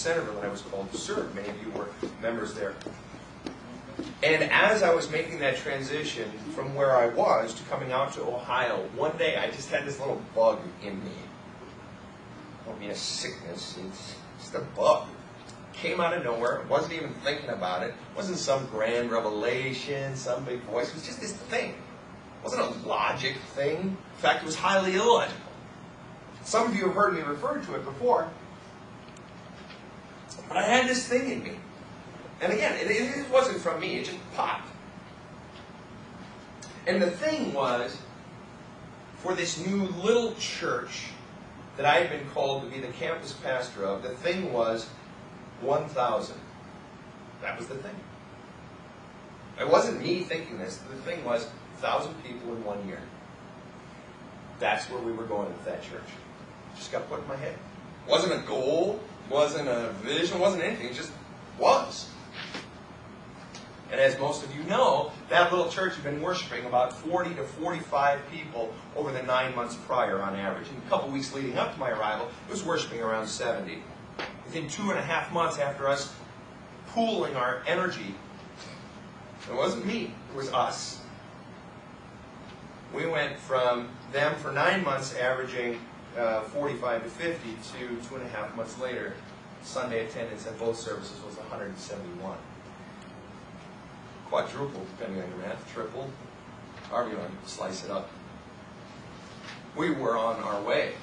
Centerville, and I was called to serve. Many of you were members there. And as I was making that transition from where I was to coming out to Ohio, one day I just had this little bug in me. I don't mean a sickness, it's just a bug. Came out of nowhere, wasn't even thinking about it. It wasn't some grand revelation, some big voice. It was just this thing. It wasn't a logic thing. In fact, it was highly illogical. Some of you have heard me refer to it before. But I had this thing in me. And again, it wasn't from me, it just popped. And the thing was, for this new little church that I had been called to be the campus pastor of, the thing was 1,000. That was the thing. It wasn't me thinking this. The thing was 1,000 people in 1 year. That's where we were going with that church. It just got put in my head. It wasn't a goal, wasn't a vision, wasn't anything. It just was. And as most of you know, that little church had been worshiping about 40 to 45 people over the 9 months prior on average. In a couple weeks leading up to my arrival, it was worshiping around 70. Within 2.5 months after us pooling our energy, it wasn't me, it was us. We went from them for 9 months averaging 45 to 50 to 2.5 months later, Sunday attendance at both services was 171. Quadrupled, depending on your math, tripled, however you want to slice it up. We were on our way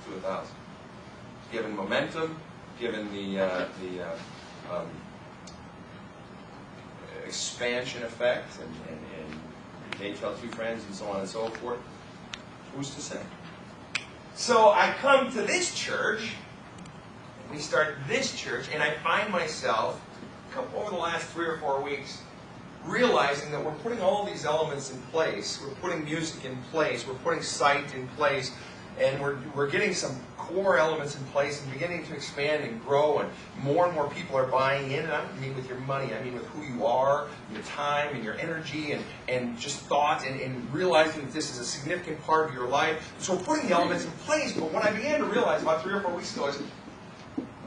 to 1,000. Given momentum, given the expansion effect, and they tell two friends, and so on and so forth, who's to say? So I come to this church, and we start this church, and I find myself, over the last 3 or 4 weeks, realizing that we're putting all these elements in place. We're putting music in place. We're putting sight in place. And we're getting some core elements in place and beginning to expand and grow. And more people are buying in. And I don't mean with your money. I mean with who you are, your time, and your energy, and just thought, and realizing that this is a significant part of your life. So we're putting the elements in place. But what I began to realize about 3 or 4 weeks ago is,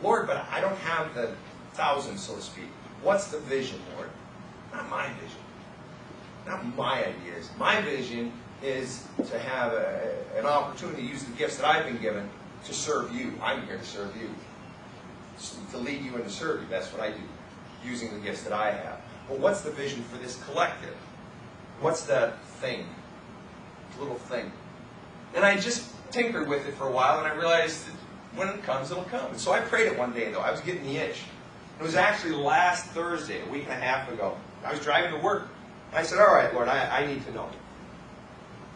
Lord, but I don't have the 1,000, so to speak. What's the vision, Lord? Not my vision. Not my ideas. My vision is to have an opportunity to use the gifts that I've been given to serve you. I'm here to serve you. To lead you and to serve you. That's what I do. Using the gifts that I have. But what's the vision for this collective? What's the thing? Little thing. And I just tinkered with it for a while, and I realized that when it comes, it'll come. And so I prayed it one day, though. I was getting the itch. It was actually last Thursday, a week and a half ago. I was driving to work. I said, all right, Lord, I need to know.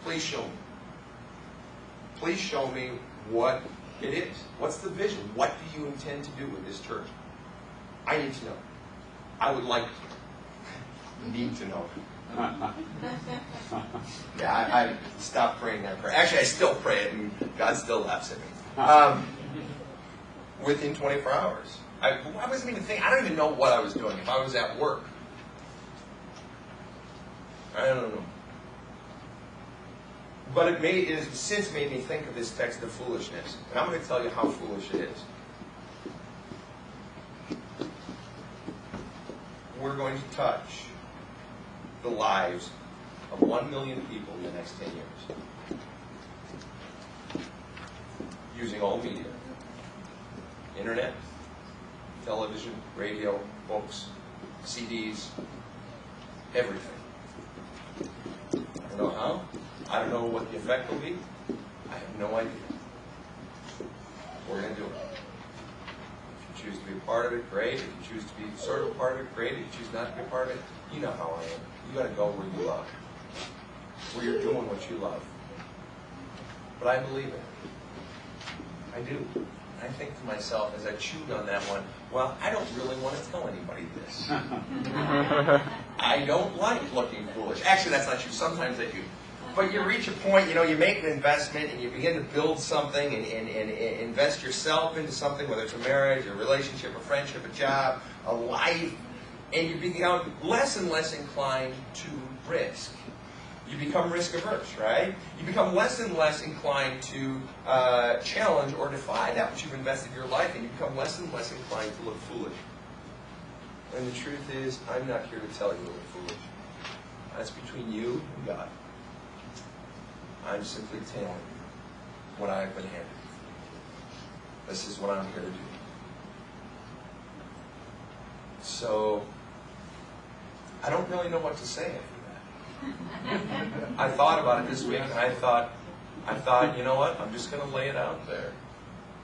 Please show me. Please show me what it is. What's the vision? What do you intend to do with this church? I need to know. I would like to. Need to know. Yeah, I stopped praying that prayer. Actually, I still pray it, and God still laughs at me. Within 24 hours. I wasn't even thinking. I don't even know what I was doing. If I was at work. I don't know. But it has since made me think of this text of foolishness. And I'm going to tell you how foolish it is. We're going to touch the lives of 1 million people in the next 10 years. Using all media. Internet, television, radio, books, CDs, everything. I don't know how. I don't know what the effect will be. I have no idea. We're going to do it. If you choose to be a part of it, great. If you choose to be sort of a part of it, great. If you choose not to be a part of it, you know how I am. You got to go where you love. Where you're doing what you love. But I believe it. I do. I think to myself as I chewed on that one, well, I don't really want to tell anybody this. I don't like looking foolish. Actually, that's not true. Sometimes I do. But you reach a point, you make an investment and you begin to build something and invest yourself into something, whether it's a marriage, a relationship, a friendship, a job, a life, and you become less and less inclined to risk. You become risk averse, right? You become less and less inclined to challenge or defy that which you've invested your life in. You become less and less inclined to look foolish. And the truth is, I'm not here to tell you to look foolish. That's between you and God. I'm simply telling you what I've been handed. This is what I'm here to do. So, I don't really know what to say after that. I thought about it this week, and I thought, you know what? I'm just going to lay it out there.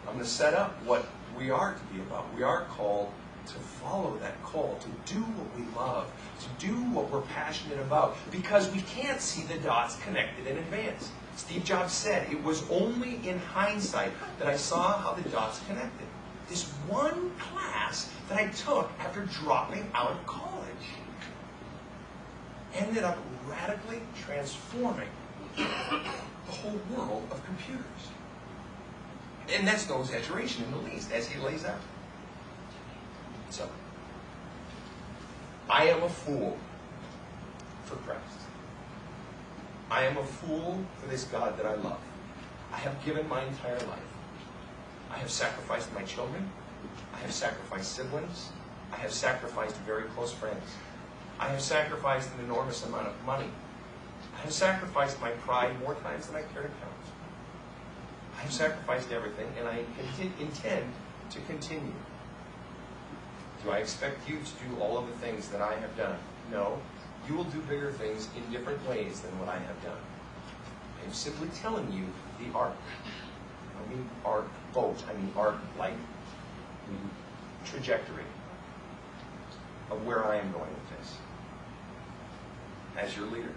I'm going to set up what we are to be about. We are called to follow that call, to do what we love, to do what we're passionate about, because we can't see the dots connected in advance. Steve Jobs said, it was only in hindsight that I saw how the dots connected. This one class that I took after dropping out of college ended up radically transforming the whole world of computers. And that's no exaggeration in the least, as he lays out. So, I am a fool for Christ. I am a fool for this God that I love. I have given my entire life. I have sacrificed my children. I have sacrificed siblings. I have sacrificed very close friends. I have sacrificed an enormous amount of money. I have sacrificed my pride more times than I care to count. I have sacrificed everything, and I intend to continue. Do I expect you to do all of the things that I have done? No. You will do bigger things in different ways than what I have done. I am simply telling you the arc. I mean arc boat. I mean arc like trajectory of where I am going with this as your leader.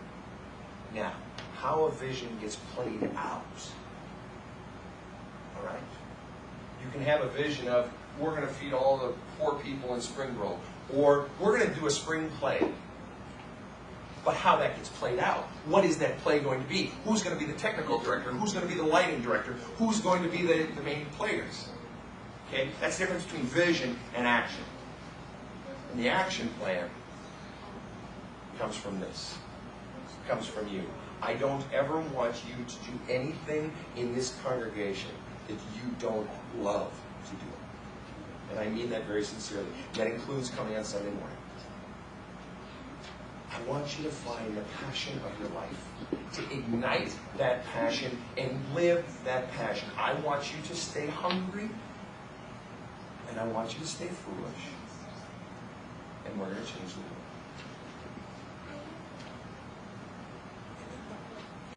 Now, how a vision gets played out. All right? You can have a vision of, we're going to feed all the poor people in Spring Grove, or we're going to do a spring play. But how that gets played out, what is that play going to be? Who's going to be the technical director? Who's going to be the lighting director? Who's going to be the main players? Okay, that's the difference between vision and action. And the action plan comes from this. It comes from you. I don't ever want you to do anything in this congregation that you don't love to do. And I mean that very sincerely. That includes coming on Sunday morning. I want you to find the passion of your life, to ignite that passion and live that passion. I want you to stay hungry, and I want you to stay foolish. And we're going to change the world.